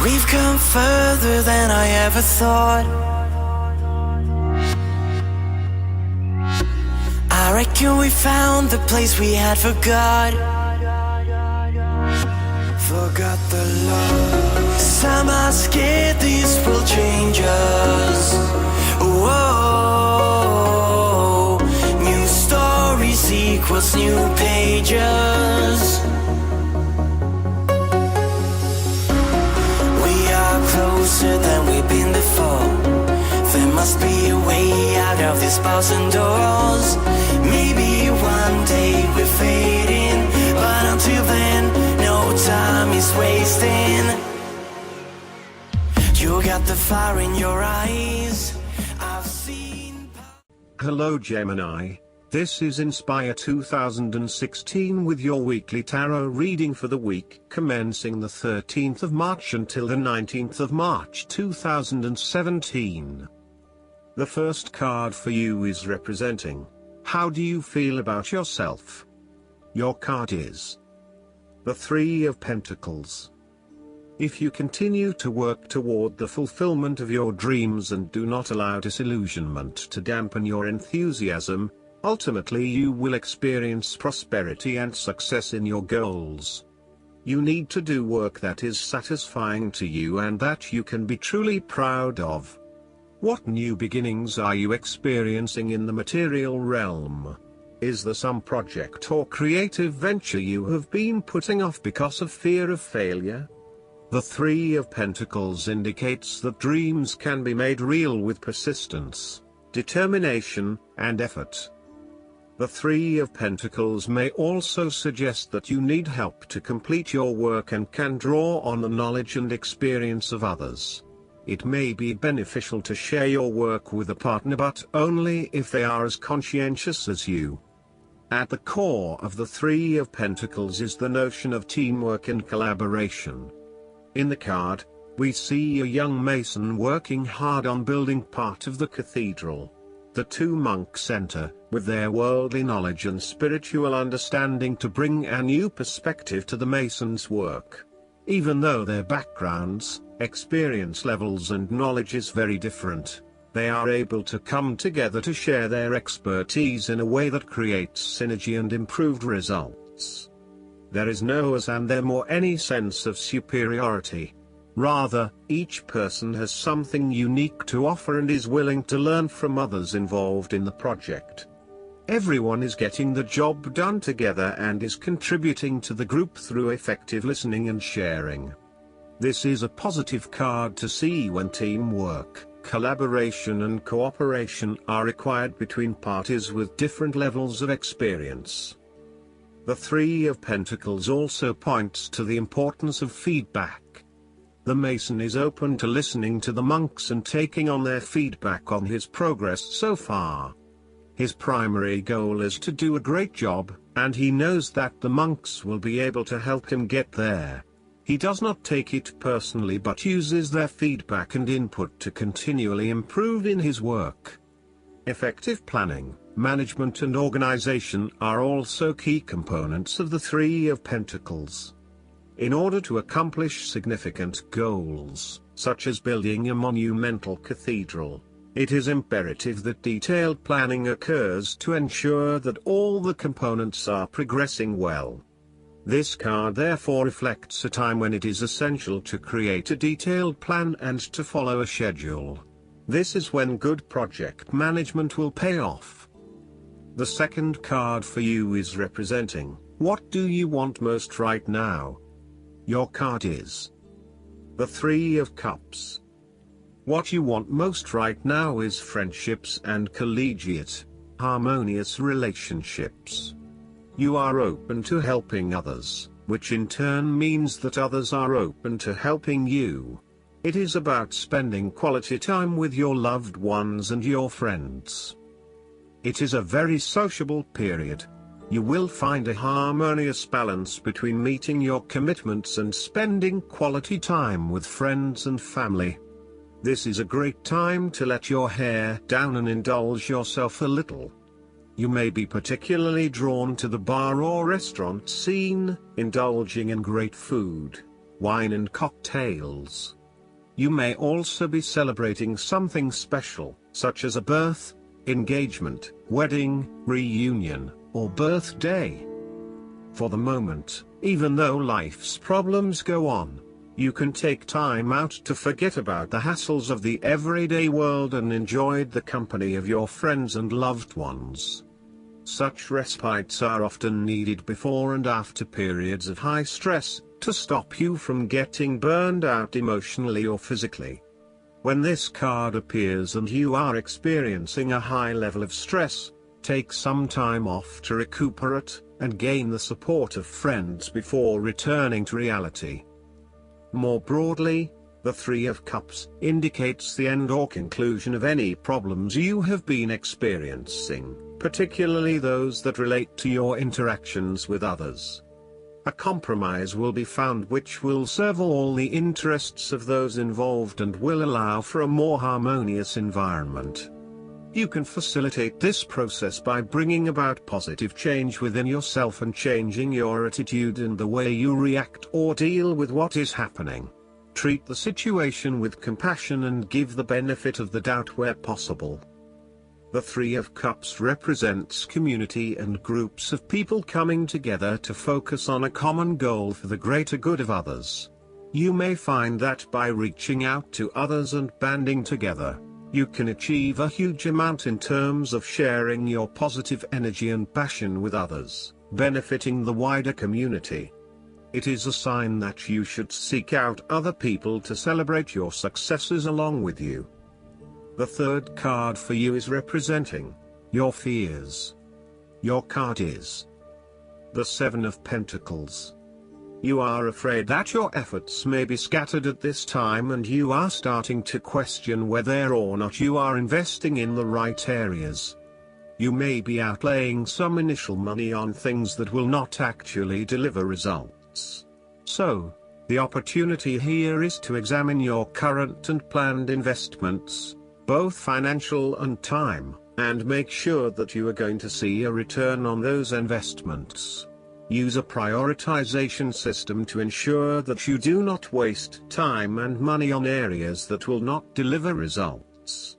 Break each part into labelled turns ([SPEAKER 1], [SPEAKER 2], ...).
[SPEAKER 1] We've come further than I ever thought. I reckon we found the place we had forgot. Forgot the love. Some are scared this will change us. Whoa. New stories equals new pages. Closer than we've been before. There must be a way out of these bars and doors. Maybe one day we're fading, but until then, no time is wasting. You got the fire in your eyes. I've seen.
[SPEAKER 2] Hello Gemini. This is Inspire 2016 with your weekly tarot reading for the week commencing the 13th of March until the 19th of March 2017. The first card for you is representing, how do you feel about yourself? Your card is the Three of Pentacles. If you continue to work toward the fulfillment of your dreams and do not allow disillusionment to dampen your enthusiasm, ultimately you will experience prosperity and success in your goals. You need to do work that is satisfying to you and that you can be truly proud of. What new beginnings are you experiencing in the material realm? Is there some project or creative venture you have been putting off because of fear of failure? The Three of Pentacles indicates that dreams can be made real with persistence, determination, and effort. The Three of Pentacles may also suggest that you need help to complete your work and can draw on the knowledge and experience of others. It may be beneficial to share your work with a partner, but only if they are as conscientious as you. At the core of the Three of Pentacles is the notion of teamwork and collaboration. In the card, we see a young mason working hard on building part of the cathedral. The two monks enter, with their worldly knowledge and spiritual understanding to bring a new perspective to the mason's work. Even though their backgrounds, experience levels and knowledge is very different, they are able to come together to share their expertise in a way that creates synergy and improved results. There is no us and them or any sense of superiority. Rather, each person has something unique to offer and is willing to learn from others involved in the project. Everyone is getting the job done together and is contributing to the group through effective listening and sharing. This is a positive card to see when teamwork, collaboration and cooperation are required between parties with different levels of experience. The Three of Pentacles also points to the importance of feedback. The mason is open to listening to the monks and taking on their feedback on his progress so far. His primary goal is to do a great job, and he knows that the monks will be able to help him get there. He does not take it personally but uses their feedback and input to continually improve in his work. Effective planning, management and organization are also key components of the Three of Pentacles. In order to accomplish significant goals, such as building a monumental cathedral, it is imperative that detailed planning occurs to ensure that all the components are progressing well. This card therefore reflects a time when it is essential to create a detailed plan and to follow a schedule. This is when good project management will pay off. The second card for you is representing, what do you want most right now? Your card is the Three of Cups. What you want most right now is friendships and collegiate, harmonious relationships. You are open to helping others, which in turn means that others are open to helping you. It is about spending quality time with your loved ones and your friends. It is a very sociable period. You will find a harmonious balance between meeting your commitments and spending quality time with friends and family. This is a great time to let your hair down and indulge yourself a little. You may be particularly drawn to the bar or restaurant scene, indulging in great food. wine and cocktails. You may also be celebrating something special, such as a birth, engagement, wedding, reunion, or birthday. For the moment, even though life's problems go on, you can take time out to forget about the hassles of the everyday world and enjoy the company of your friends and loved ones. Such respites are often needed before and after periods of high stress, to stop you from getting burned out emotionally or physically. When this card appears and you are experiencing a high level of stress, take some time off to recuperate, and gain the support of friends before returning to reality. More broadly, the Three of Cups indicates the end or conclusion of any problems you have been experiencing, particularly those that relate to your interactions with others. A compromise will be found which will serve all the interests of those involved and will allow for a more harmonious environment. You can facilitate this process by bringing about positive change within yourself and changing your attitude and the way you react or deal with what is happening. Treat the situation with compassion and give the benefit of the doubt where possible. The Three of Cups represents community and groups of people coming together to focus on a common goal for the greater good of others. You may find that by reaching out to others and banding together, you can achieve a huge amount in terms of sharing your positive energy and passion with others, benefiting the wider community. It is a sign that you should seek out other people to celebrate your successes along with you. The third card for you is representing your fears. Your card is the Seven of Pentacles. You are afraid that your efforts may be scattered at this time and you are starting to question whether or not you are investing in the right areas. You may be outlaying some initial money on things that will not actually deliver results. So, the opportunity here is to examine your current and planned investments, both financial and time, and make sure that you are going to see a return on those investments. Use a prioritization system to ensure that you do not waste time and money on areas that will not deliver results.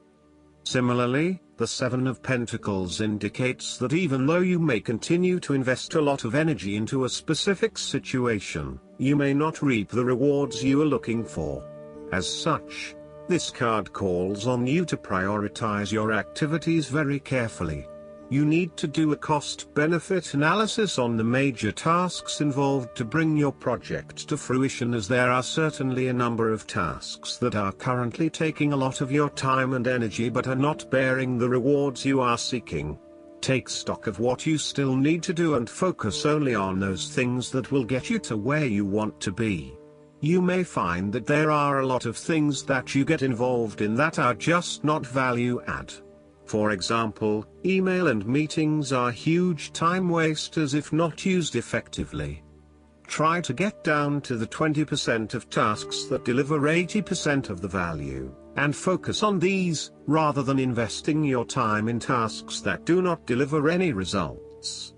[SPEAKER 2] Similarly, the Seven of Pentacles indicates that even though you may continue to invest a lot of energy into a specific situation, you may not reap the rewards you are looking for. As such, this card calls on you to prioritize your activities very carefully. You need to do a cost-benefit analysis on the major tasks involved to bring your project to fruition, as there are certainly a number of tasks that are currently taking a lot of your time and energy but are not bearing the rewards you are seeking. Take stock of what you still need to do and focus only on those things that will get you to where you want to be. You may find that there are a lot of things that you get involved in that are just not value add. For example, email and meetings are huge time wasters if not used effectively. Try to get down to the 20% of tasks that deliver 80% of the value, and focus on these, rather than investing your time in tasks that do not deliver any results.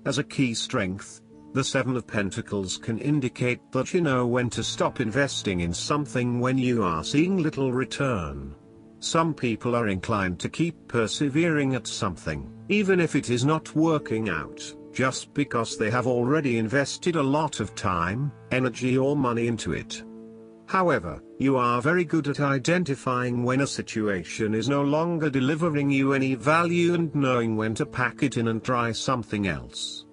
[SPEAKER 2] As a key strength, the Seven of Pentacles can indicate that you know when to stop investing in something when you are seeing little return. Some people are inclined to keep persevering at something, even if it is not working out, just because they have already invested a lot of time, energy or money into it. However, you are very good at identifying when a situation is no longer delivering you any value and knowing when to pack it in and try something else.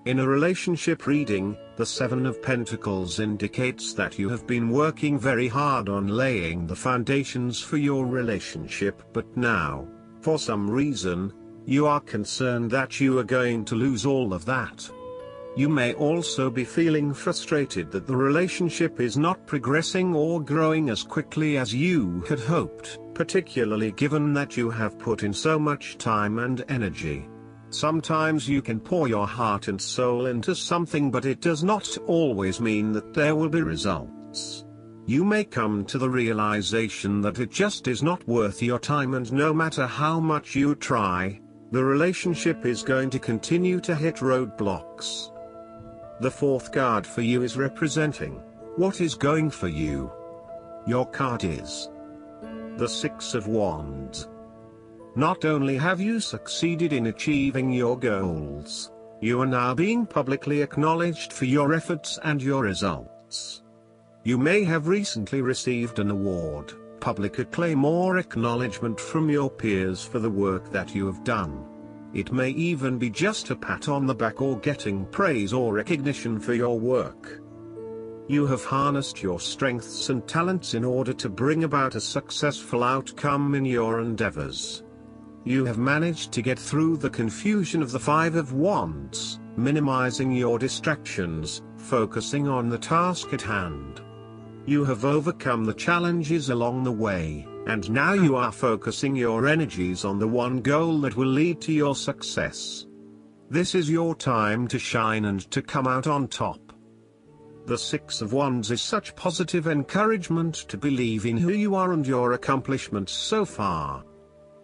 [SPEAKER 2] In a relationship reading, the Seven of Pentacles indicates that you have been working very hard on laying the foundations for your relationship, but now, for some reason, you are concerned that you are going to lose all of that. You may also be feeling frustrated that the relationship is not progressing or growing as quickly as you had hoped, particularly given that you have put in so much time and energy. Sometimes you can pour your heart and soul into something, but it does not always mean that there will be results. You may come to the realization that it just is not worth your time, and no matter how much you try, the relationship is going to continue to hit roadblocks. The fourth card for you is representing What is going for you? Your card is the Six of Wands. Not only have you succeeded in achieving your goals, you are now being publicly acknowledged for your efforts and your results. You may have recently received an award, public acclaim or acknowledgement from your peers for the work that you have done. It may even be just a pat on the back or getting praise or recognition for your work. You have harnessed your strengths and talents in order to bring about a successful outcome in your endeavors. You have managed to get through the confusion of the Five of Wands, minimizing your distractions, focusing on the task at hand. You have overcome the challenges along the way, and now you are focusing your energies on the one goal that will lead to your success. This is your time to shine and to come out on top. The Six of Wands is such positive encouragement to believe in who you are and your accomplishments so far.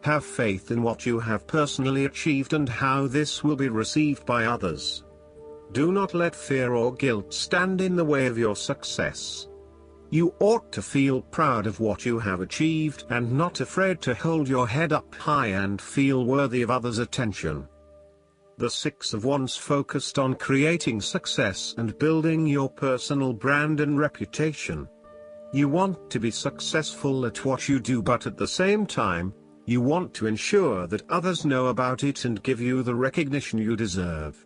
[SPEAKER 2] Have faith in what you have personally achieved and how this will be received by others. Do not let fear or guilt stand in the way of your success. You ought to feel proud of what you have achieved and not afraid to hold your head up high and feel worthy of others' attention. The Six of Wands focused on creating success and building your personal brand and reputation. You want to be successful at what you do, but at the same time, you want to ensure that others know about it and give you the recognition you deserve.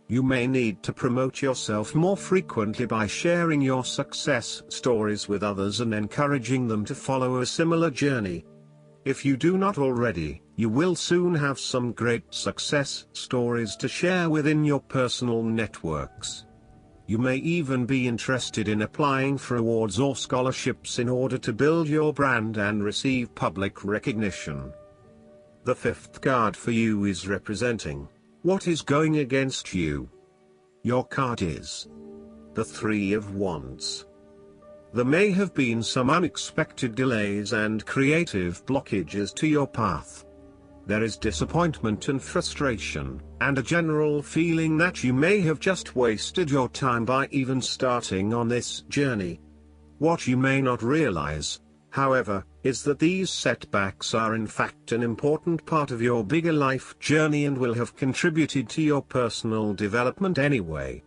[SPEAKER 2] You may need to promote yourself more frequently by sharing your success stories with others and encouraging them to follow a similar journey. If you do not already, you will soon have some great success stories to share within your personal networks. You may even be interested in applying for awards or scholarships in order to build your brand and receive public recognition. The fifth card for you is representing what is going against you. Your card is the Three of Wands. There may have been some unexpected delays and creative blockages to your path. There is disappointment and frustration, and a general feeling that you may have just wasted your time by even starting on this journey. What you may not realize, however, is that these setbacks are in fact an important part of your bigger life journey and will have contributed to your personal development anyway.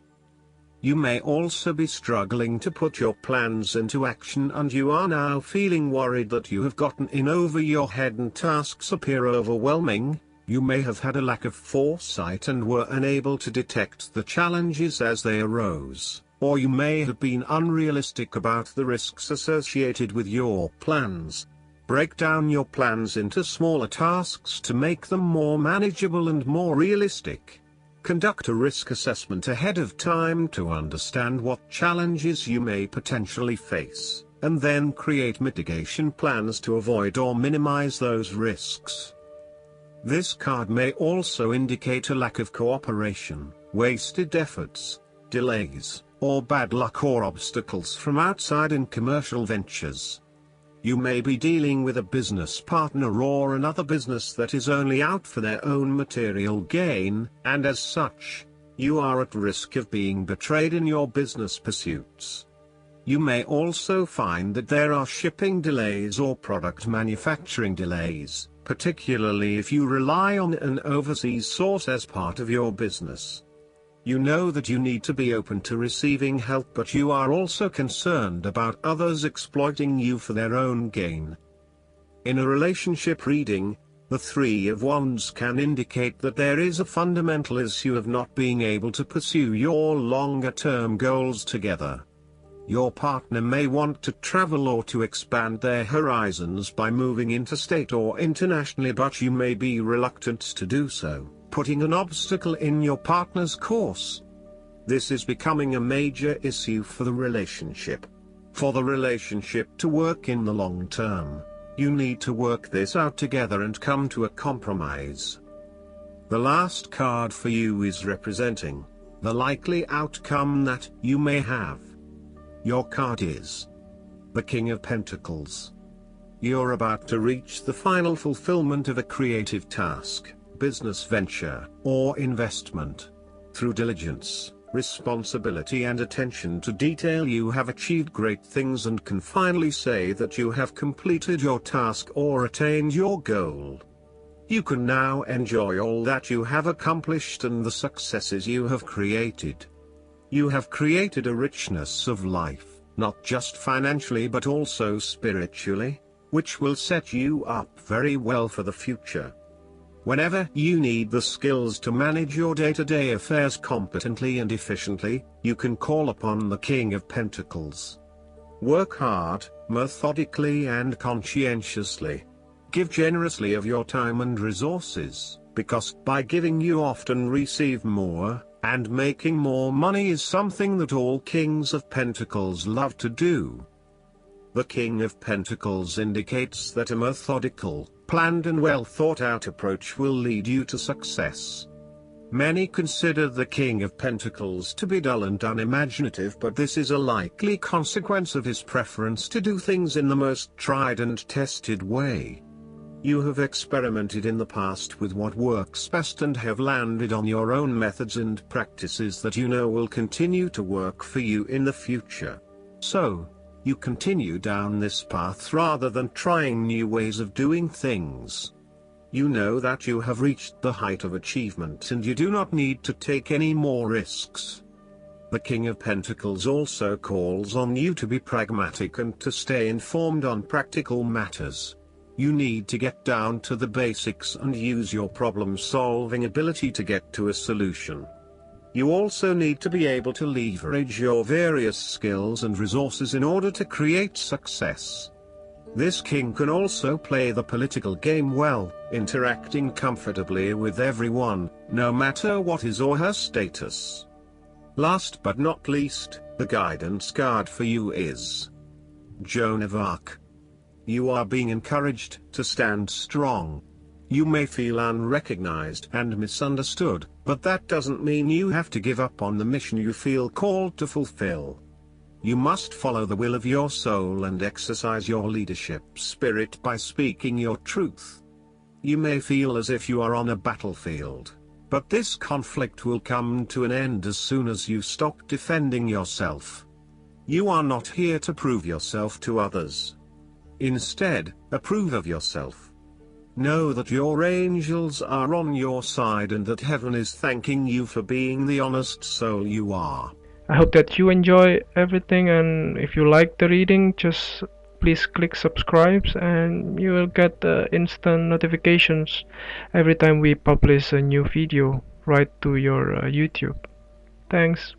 [SPEAKER 2] You may also be struggling to put your plans into action, and you are now feeling worried that you have gotten in over your head and tasks appear overwhelming. You may have had a lack of foresight and were unable to detect the challenges as they arose, or you may have been unrealistic about the risks associated with your plans. Break down your plans into smaller tasks to make them more manageable and more realistic. Conduct a risk assessment ahead of time to understand what challenges you may potentially face, and then create mitigation plans to avoid or minimize those risks. This card may also indicate a lack of cooperation, wasted efforts, delays, or bad luck or obstacles from outside in commercial ventures. You may be dealing with a business partner or another business that is only out for their own material gain, and as such, you are at risk of being betrayed in your business pursuits. You may also find that there are shipping delays or product manufacturing delays, particularly if you rely on an overseas source as part of your business. You know that you need to be open to receiving help, but you are also concerned about others exploiting you for their own gain. In a relationship reading, the Three of Wands can indicate that there is a fundamental issue of not being able to pursue your longer-term goals together. Your partner may want to travel or to expand their horizons by moving interstate or internationally, but you may be reluctant to do so, putting an obstacle in your partner's course. This is becoming a major issue for the relationship. For the relationship to work in the long term, you need to work this out together and come to a compromise. The last card for you is representing the likely outcome that you may have. Your card is the King of Pentacles. You're about to reach the final fulfillment of a creative task, business venture, or investment. Through diligence, responsibility and attention to detail, you have achieved great things and can finally say that you have completed your task or attained your goal. You can now enjoy all that you have accomplished and the successes you have created. You have created a richness of life, not just financially but also spiritually, which will set you up very well for the future. Whenever you need the skills to manage your day-to-day affairs competently and efficiently, you can call upon the King of Pentacles. Work hard, methodically and conscientiously. Give generously of your time and resources, because by giving you often receive more, and making more money is something that all Kings of Pentacles love to do. The King of Pentacles indicates that a methodical, planned and well thought out approach will lead you to success. Many consider the King of Pentacles to be dull and unimaginative, but this is a likely consequence of his preference to do things in the most tried and tested way. You have experimented in the past with what works best and have landed on your own methods and practices that you know will continue to work for you in the future. So, you continue down this path rather than trying new ways of doing things. You know that you have reached the height of achievement and you do not need to take any more risks. The King of Pentacles also calls on you to be pragmatic and to stay informed on practical matters. You need to get down to the basics and use your problem-solving ability to get to a solution. You also need to be able to leverage your various skills and resources in order to create success. This king can also play the political game well, interacting comfortably with everyone, no matter what his or her status. Last but not least, the guidance card for you is Joan of Arc. You are being encouraged to stand strong. You may feel unrecognized and misunderstood, but that doesn't mean you have to give up on the mission you feel called to fulfill. You must follow the will of your soul and exercise your leadership spirit by speaking your truth. You may feel as if you are on a battlefield, but this conflict will come to an end as soon as you stop defending yourself. You are not here to prove yourself to others. Instead, approve of yourself. Know that your angels are on your side and that heaven is thanking you for being the honest soul you are.
[SPEAKER 3] I hope that you enjoy everything, and if you like the reading, just please click subscribe and you will get instant notifications every time we publish a new video right to your YouTube. Thanks.